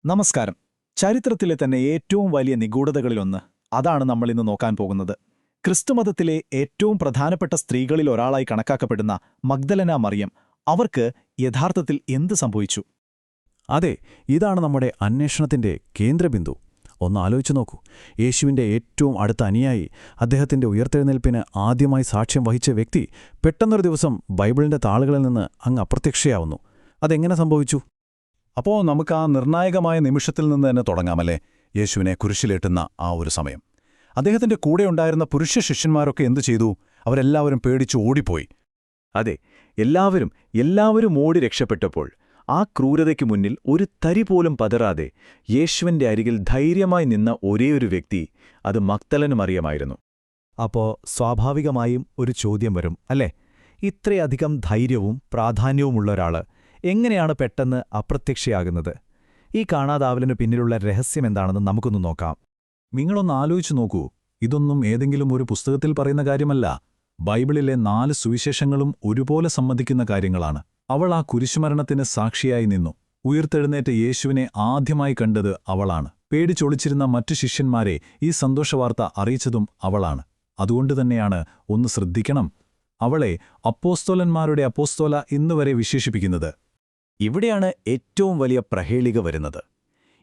നമസ്കാരം. ചരിത്രത്തിലെ തന്നെ ഏറ്റവും വലിയ നിഗൂഢതകളിലൊന്ന് അതാണ് നമ്മളിന്ന് നോക്കാൻ പോകുന്നത്. ക്രിസ്തുമതത്തിലെ ഏറ്റവും പ്രധാനപ്പെട്ട സ്ത്രീകളിൽ ഒരാളായി കണക്കാക്കപ്പെടുന്ന മഗ്ദലന മറിയം, അവർക്ക് യഥാർത്ഥത്തിൽ എന്ത് സംഭവിച്ചു? അതെ, ഇതാണ് നമ്മുടെ അന്വേഷണത്തിന്റെ കേന്ദ്രബിന്ദു. ഒന്ന് ആലോചിച്ചു നോക്കൂ. യേശുവിന്റെ ഏറ്റവും അടുത്ത അനുയായി, അദ്ദേഹത്തിന്റെ ഉയർത്തെഴുന്നേൽപ്പിന് ആദ്യമായി സാക്ഷ്യം വഹിച്ച വ്യക്തി പെട്ടെന്നൊരു ദിവസം ബൈബിളിന്റെ താളുകളിൽ നിന്ന് അങ്ങ് അപ്രത്യക്ഷയാവുന്നു. അതെങ്ങനെ സംഭവിച്ചു? അപ്പോൾ നമുക്ക് ആ നിർണായകമായ നിമിഷത്തിൽ നിന്ന് തന്നെ തുടങ്ങാമല്ലേ? യേശുവിനെ കുരിശിലേറ്റുന്ന ആ ഒരു സമയം. അദ്ദേഹത്തിന്റെ കൂടെയുണ്ടായിരുന്ന പുരുഷ ശിഷ്യന്മാരൊക്കെ എന്തു ചെയ്തു? അവരെല്ലാവരും പേടിച്ച് ഓടിപ്പോയി. അതെ, എല്ലാവരും ഓടി രക്ഷപ്പെട്ടപ്പോൾ ആ ക്രൂരതയ്ക്കു മുന്നിൽ ഒരു തരി പോലും പതറാതെ യേശുവിന്റെ അരികിൽ ധൈര്യമായി നിന്ന ഒരേയൊരു വ്യക്തി, അത് മഗ്ദലന മറിയമായിരുന്നു. അപ്പോ സ്വാഭാവികമായും ഒരു ചോദ്യം വരും, അല്ലേ? ഇത്രയധികം ധൈര്യവും പ്രാധാന്യവുമുള്ള ഒരാള് എങ്ങനെയാണ് പെട്ടെന്ന് അപ്രത്യക്ഷയാകുന്നത്? ഈ കാണാതാവലിനു പിന്നിലുള്ള രഹസ്യമെന്താണെന്ന് നമുക്കൊന്ന് നോക്കാം. നിങ്ങളൊന്ന് ആലോചിച്ചു നോക്കൂ. ഇതൊന്നും ഏതെങ്കിലും ഒരു പുസ്തകത്തിൽ പറയുന്ന കാര്യമല്ല. ബൈബിളിലെ 4 സുവിശേഷങ്ങളും ഒരുപോലെ സമ്മതിക്കുന്ന കാര്യങ്ങളാണ്. അവൾ ആ കുരിശുമരണത്തിന് സാക്ഷിയായി നിന്നു. ഉയിർത്തെഴുന്നേറ്റ യേശുവിനെ ആദ്യമായി കണ്ടത് അവളാണ്. പേടിച്ചൊളിച്ചിരുന്ന മറ്റു ശിഷ്യന്മാരെ ഈ സന്തോഷവാർത്ത അറിയിച്ചതും അവളാണ്. അതുകൊണ്ടുതന്നെയാണ് ഒന്ന് ശ്രദ്ധിക്കണം, അവളെ അപ്പോസ്തോലന്മാരുടെ അപ്പോസ്തോല ഇന്നുവരെ വിശേഷിപ്പിക്കുന്നത്. ഇവിടെയാണ് ഏറ്റവും വലിയ പ്രഹേളിക വരുന്നത്.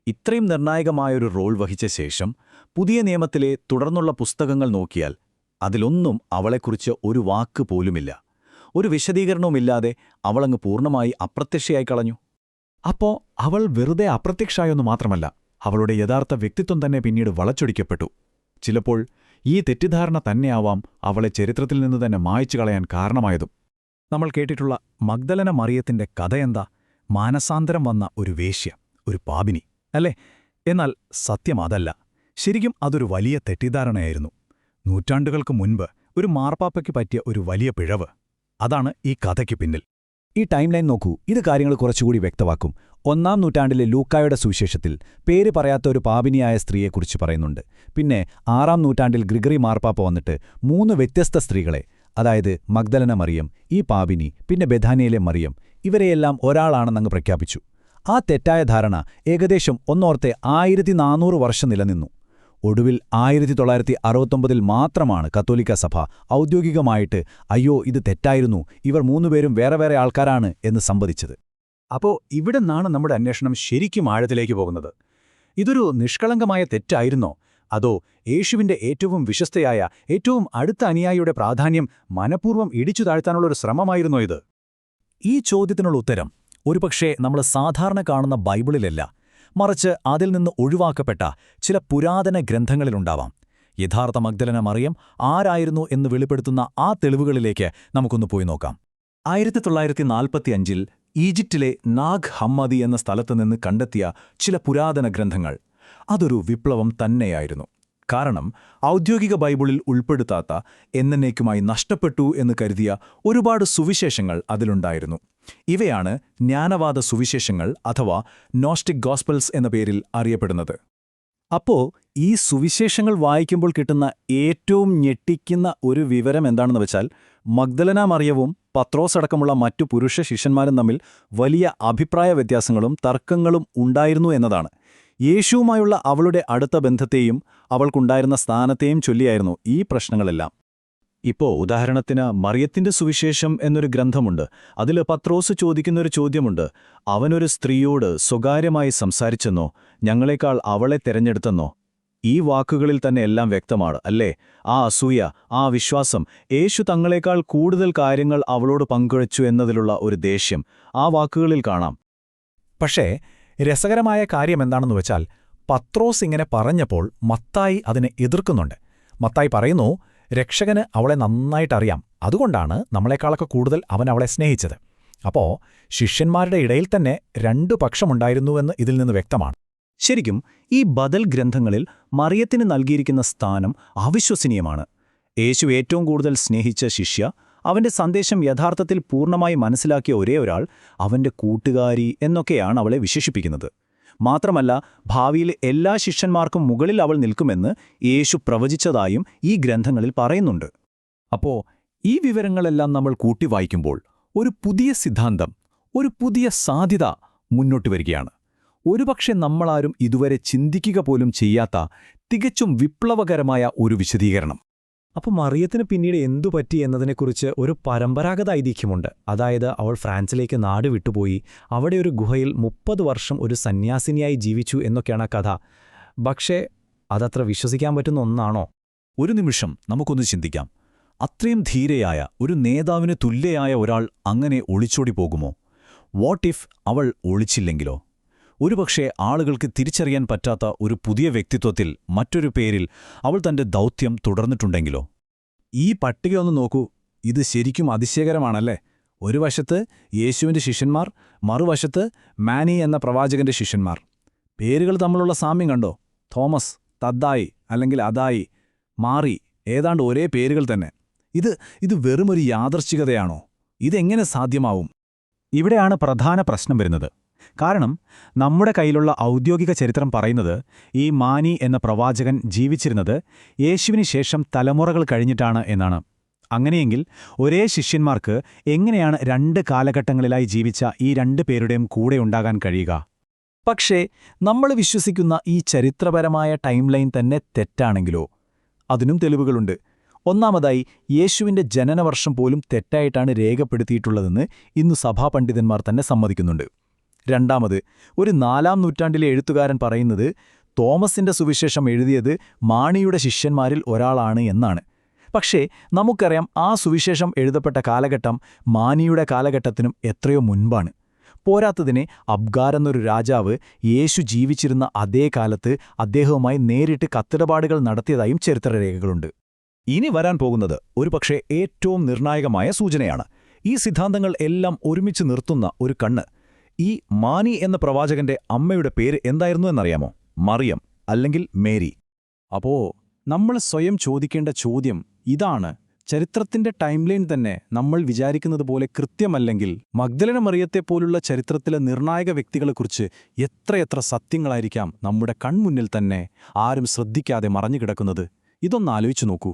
ഇത്രയും നിർണായകമായൊരു റോൾ വഹിച്ച ശേഷം പുതിയ നിയമത്തിലെ തുടർന്നുള്ള പുസ്തകങ്ങൾ നോക്കിയാൽ അതിലൊന്നും അവളെക്കുറിച്ച് ഒരു വാക്ക് പോലുമില്ല. ഒരു വിശദീകരണവുമില്ലാതെ അവളങ്ങ് പൂർണ്ണമായി അപ്രത്യക്ഷയായി കളഞ്ഞു. അപ്പോ അവൾ വെറുതെ അപ്രത്യക്ഷായൊന്നു മാത്രമല്ല, അവളുടെ യഥാർത്ഥ വ്യക്തിത്വം തന്നെ പിന്നീട് വളച്ചൊടിക്കപ്പെട്ടു. ചിലപ്പോൾ ഈ തെറ്റിദ്ധാരണ തന്നെയാവാം അവളെ ചരിത്രത്തിൽ നിന്ന് തന്നെ മായ്ച്ചു കളയാൻ കാരണമായതും. നമ്മൾ കേട്ടിട്ടുള്ള മഗ്ദലന മറിയത്തിന്റെ കഥയെന്താ? മാനസാന്തരം വന്ന ഒരു വേശ്യ, ഒരു പാപിനി, അല്ലേ? എന്നാൽ സത്യം അതല്ല. ശരിക്കും അതൊരു വലിയ തെറ്റിദ്ധാരണയായിരുന്നു. നൂറ്റാണ്ടുകൾക്ക് മുൻപ് ഒരു മാർപ്പാപ്പയ്ക്ക് പറ്റിയ ഒരു വലിയ പിഴവ്. അതാണ് ഈ കഥയ്ക്ക് പിന്നിൽ. ഈ ടൈം ലൈൻ നോക്കൂ, ഇത് കാര്യങ്ങൾ കുറച്ചുകൂടി വ്യക്തമാക്കും. 1-ാം നൂറ്റാണ്ടിലെ ലൂക്കായുടെ സുവിശേഷത്തിൽ പേര് പറയാത്ത ഒരു പാപിനിയായ സ്ത്രീയെക്കുറിച്ച് പറയുന്നുണ്ട്. പിന്നെ 6-ാം നൂറ്റാണ്ടിൽ ഗ്രിഗറി മാർപ്പാപ്പ വന്നിട്ട് 3 വ്യത്യസ്ത സ്ത്രീകളെ, അതായത് മഗ്ദലന മറിയം, ഈ പാപിനി, പിന്നെ ബെഥാനിയയിലെ മറിയം, ഇവരെയെല്ലാം ഒരാളാണെന്നങ്ങ് പ്രഖ്യാപിച്ചു. ആ തെറ്റായ ധാരണ ഏകദേശം 1400 വർഷം നിലനിന്നു. ഒടുവിൽ 1969 മാത്രമാണ് കത്തോലിക്ക സഭ ഔദ്യോഗികമായിട്ട് അയ്യോ ഇത് തെറ്റായിരുന്നു, ഇവർ 3 പേരും വേറെ വേറെ ആൾക്കാരാണ് എന്ന് സമ്മതിച്ചത്. അപ്പോൾ ഇവിടെ നിന്നാണ് നമ്മുടെ അന്വേഷണം ശരിക്കും ആഴത്തിലേക്ക് പോകുന്നത്. ഇതൊരു നിഷ്കളങ്കമായ തെറ്റായിരുന്നോ? അതോ യേശുവിന്റെ ഏറ്റവും വിശ്വസ്തയായ, ഏറ്റവും അടുത്ത അനുയായിയുടെ പ്രാധാന്യം മനഃപൂർവ്വം ഇടിച്ചു താഴ്ത്താനുള്ളൊരു ശ്രമമായിരുന്നോ ഇത്? ഈ ചോദ്യത്തിനുള്ള ഉത്തരം ഒരുപക്ഷേ നമ്മൾ സാധാരണ കാണുന്ന ബൈബിളിലല്ല, മറിച്ച് അതിൽ നിന്ന് ഒഴിവാക്കപ്പെട്ട ചില പുരാതന ഗ്രന്ഥങ്ങളിലുണ്ടാവാം. യഥാർത്ഥ മഗ്ദലന മറിയം ആരായിരുന്നു എന്ന് വെളിപ്പെടുത്തുന്ന ആ തെളിവുകളിലേക്ക് നമുക്കൊന്ന് പോയി നോക്കാം. 1945 ഈജിപ്തിലെ നാഗ് ഹമ്മദി എന്ന സ്ഥലത്തുനിന്ന് കണ്ടെത്തിയ ചില പുരാതന ഗ്രന്ഥങ്ങൾ. അതൊരു വിപ്ലവം തന്നെയായിരുന്നു. കാരണം ഔദ്യോഗിക ബൈബിളിൽ ഉൾപ്പെടുത്താത്ത, എന്നേക്കുമായി നഷ്ടപ്പെട്ടു എന്ന് കരുതിയ ഒരുപാട് സുവിശേഷങ്ങൾ അതിലുണ്ടായിരുന്നു. ഇവയാണ് ജ്ഞാനവാദ സുവിശേഷങ്ങൾ അഥവാ നോസ്റ്റിക് ഗോസ്പൽസ് എന്ന പേരിൽ അറിയപ്പെടുന്നത്. അപ്പോ ഈ സുവിശേഷങ്ങൾ വായിക്കുമ്പോൾ കിട്ടുന്ന ഏറ്റവും ഞെട്ടിക്കുന്ന ഒരു വിവരം എന്താണെന്ന് വെച്ചാൽ, മഗ്ദലന മറിയവും പത്രോസ് അടക്കമുള്ള മറ്റു പുരുഷ ശിഷ്യന്മാരും തമ്മിൽ വലിയ അഭിപ്രായ വ്യത്യാസങ്ങളും തർക്കങ്ങളും ഉണ്ടായിരുന്നു എന്നതാണ്. യേശുവുമായുള്ള അവളുടെ അടുത്ത ബന്ധത്തെയും അവൾക്കുണ്ടായിരുന്ന സ്ഥാനത്തെയും ചൊല്ലിയായിരുന്നു ഈ പ്രശ്നങ്ങളെല്ലാം. ഇപ്പോ ഉദാഹരണത്തിന് മറിയത്തിന്റെ സുവിശേഷം എന്നൊരു ഗ്രന്ഥമുണ്ട്. അതിൽ പത്രോസ് ചോദിക്കുന്നൊരു ചോദ്യമുണ്ട്. അവനൊരു സ്ത്രീയോട് സ്വകാര്യമായി സംസാരിച്ചെന്നോ, ഞങ്ങളെക്കാൾ അവളെ തെരഞ്ഞെടുത്തെന്നോ? ഈ വാക്കുകളിൽ തന്നെ എല്ലാം വ്യക്തമാണ്, അല്ലേ? ആ അസൂയ, ആ വിശ്വാസം, യേശു തങ്ങളെക്കാൾ കൂടുതൽ കാര്യങ്ങൾ അവളോട് പങ്കുവച്ചു എന്നതിലുള്ള ഒരു ദേഷ്യം ആ വാക്കുകളിൽ കാണാം. പക്ഷേ രസകരമായ കാര്യമെന്താണെന്ന് വെച്ചാൽ, പത്രോസ് ഇങ്ങനെ പറഞ്ഞപ്പോൾ മത്തായി അതിനെ എതിർക്കുന്നുണ്ട്. മത്തായി പറയുന്നു, രക്ഷകന് അവളെ നന്നായിട്ടറിയാം, അതുകൊണ്ടാണ് നമ്മളെക്കാളൊക്കെ കൂടുതൽ അവൻ അവളെ സ്നേഹിച്ചത്. അപ്പോ ശിഷ്യന്മാരുടെ ഇടയിൽ തന്നെ 2 പക്ഷമുണ്ടായിരുന്നുവെന്ന് ഇതിൽ നിന്ന് വ്യക്തമാണ്. ശരിക്കും ഈ ബദൽ ഗ്രന്ഥങ്ങളിൽ മറിയത്തിന് നൽകിയിരിക്കുന്ന സ്ഥാനം അവിശ്വസനീയമാണ്. യേശു ഏറ്റവും കൂടുതൽ സ്നേഹിച്ച ശിഷ്യ, അവന്റെ സന്ദേശം യഥാർത്ഥത്തിൽ പൂർണ്ണമായി മനസ്സിലാക്കിയ ഒരേ ഒരാൾ, അവന്റെ കൂട്ടുകാരി എന്നൊക്കെയാണ് അവളെ വിശേഷിപ്പിക്കുന്നത്. മാത്രമല്ല, ഭാവിയിൽ എല്ലാ ശിഷ്യന്മാർക്കും മുകളിൽ അവൾ നിൽക്കുമെന്ന് യേശു പ്രവചിച്ചതായും ഈ ഗ്രന്ഥങ്ങളിൽ പറയുന്നുണ്ട്. അപ്പോ ഈ വിവരങ്ങളെല്ലാം നമ്മൾ കൂട്ടി വായിക്കുമ്പോൾ ഒരു പുതിയ സിദ്ധാന്തം, ഒരു പുതിയ സാധ്യത മുന്നോട്ട് വരികയാണ്. ഒരുപക്ഷെ നമ്മളാരും ഇതുവരെ ചിന്തിക്കുക പോലും ചെയ്യാത്ത തികച്ചും വിപ്ലവകരമായ ഒരു വിശദീകരണം. അപ്പോൾ മറിയത്തിന് പിന്നീട് എന്തു പറ്റി എന്നതിനെക്കുറിച്ച് ഒരു പരമ്പരാഗത ഐതിഹ്യമുണ്ട്. അതായത് അവൾ ഫ്രാൻസിലേക്ക് നാട് വിട്ടുപോയി, അവിടെ ഒരു ഗുഹയിൽ 30 വർഷം ഒരു സന്യാസിനിയായി ജീവിച്ചു എന്നൊക്കെയാണ് കഥ. പക്ഷേ അതത്ര വിശ്വസിക്കാൻ പറ്റുന്ന ഒന്നാണോ? ഒരു നിമിഷം നമുക്കൊന്ന് ചിന്തിക്കാം. അത്രയും ധീരയായ ഒരു നേതാവിന് തുല്യയായ ഒരാൾ അങ്ങനെ ഒളിച്ചോടി പോകുമോ? വാട്ട് ഇഫ് അവൾ ഒളിച്ചില്ലെങ്കിലോ? ഒരുപക്ഷെ ആളുകൾക്ക് തിരിച്ചറിയാൻ പറ്റാത്ത ഒരു പുതിയ വ്യക്തിത്വത്തിൽ മറ്റൊരു പേരിൽ അവൾ തന്റെ ദൗത്യം തുടർന്നിട്ടുണ്ടെങ്കിലോ? ഈ പട്ടികയൊന്ന് നോക്കൂ. ഇത് ശരിക്കും അതിശയകരമാണല്ലേ? ഒരു വശത്ത് യേശുവിന്റെ ശിഷ്യന്മാർ, മറുവശത്ത് മാനി എന്ന പ്രവാചകന്റെ ശിഷ്യന്മാർ. പേരുകൾ തമ്മിലുള്ള സാമ്യം കണ്ടോ? തോമസ്, തദ്ദായി അല്ലെങ്കിൽ അദായി, മാറി, ഏതാണ്ട് ഒരേ പേരുകൾ തന്നെ. ഇത് വെറുമൊരു യാദർച്ഛികതയാണോ? ഇതെങ്ങനെ സാധ്യമാവും? ഇവിടെയാണ് പ്രധാന പ്രശ്നം വരുന്നത്. കാരണം നമ്മുടെ കയ്യിലുള്ള ഔദ്യോഗിക ചരിത്രം പറയുന്നത് ഈ മാനി എന്ന പ്രവാചകൻ ജീവിച്ചിരുന്നത് യേശുവിന് ശേഷം തലമുറകൾ കഴിഞ്ഞിട്ടാണ് എന്നാണ്. അങ്ങനെയെങ്കിൽ ഒരേ ശിഷ്യന്മാർക്ക് എങ്ങനെയാണ് 2 കാലഘട്ടങ്ങളിലായി ജീവിച്ച ഈ 2 പേരുടെയും കൂടെ ഉണ്ടാകാൻ കഴിയുക? പക്ഷേ നമ്മൾ വിശ്വസിക്കുന്ന ഈ ചരിത്രപരമായ ടൈംലൈൻ തന്നെ തെറ്റാണെങ്കിലോ? അതിനും തെളിവുകളുണ്ട്. ഒന്നാമതായി, യേശുവിന്റെ ജനനവർഷം പോലും തെറ്റായിട്ടാണ് രേഖപ്പെടുത്തിയിട്ടുള്ളതെന്ന് ഇന്നു സഭാപണ്ഡിതന്മാർ തന്നെ സമ്മതിക്കുന്നുണ്ട്. രണ്ടാമത്, ഒരു 4-ാം നൂറ്റാണ്ടിലെ എഴുത്തുകാരൻ പറയുന്നത് തോമസിന്റെ സുവിശേഷം എഴുതിയത് മാണിയുടെ ശിഷ്യന്മാരിൽ ഒരാളാണ് എന്നാണ്. പക്ഷേ നമുക്കറിയാം ആ സുവിശേഷം എഴുതപ്പെട്ട കാലഘട്ടം മാനിയുടെ കാലഘട്ടത്തിനും എത്രയോ മുൻപാണ്. പോരാത്തതിനെ അബ്ഗാർ എന്നൊരു രാജാവ് യേശു ജീവിച്ചിരുന്ന അതേ കാലത്ത് അദ്ദേഹവുമായി നേരിട്ട് കത്തിടപാടുകൾ നടത്തിയതായും ചരിത്രരേഖകളുണ്ട്. ഇനി വരാൻ പോകുന്നത് ഒരുപക്ഷെ ഏറ്റവും നിർണായകമായ സൂചനയാണ്. ഈ സിദ്ധാന്തങ്ങൾ എല്ലാം ഒരുമിച്ച് നിർത്തുന്ന ഒരു കണ്ണ്. ഈ മാനി എന്ന പ്രവാചകന്റെ അമ്മയുടെ പേര് എന്തായിരുന്നു എന്നറിയാമോ? മറിയം, അല്ലെങ്കിൽ മേരി. അപ്പോ നമ്മൾ സ്വയം ചോദിക്കേണ്ട ചോദ്യം ഇതാണ്: ചരിത്രത്തിന്റെ ടൈംലൈൻ തന്നെ നമ്മൾ വിചാരിക്കുന്നത് പോലെ കൃത്യമല്ലെങ്കിൽ മഗ്ദലന മറിയത്തെപ്പോലുള്ള ചരിത്രത്തിലെ നിർണായക വ്യക്തികളെക്കുറിച്ച് എത്രയെത്ര സത്യങ്ങളായിരിക്കാം നമ്മുടെ കൺമുന്നിൽ തന്നെ ആരും ശ്രദ്ധിക്കാതെ മറഞ്ഞുകിടക്കുന്നത്? ഇതൊന്നാലോചിച്ചു നോക്കൂ.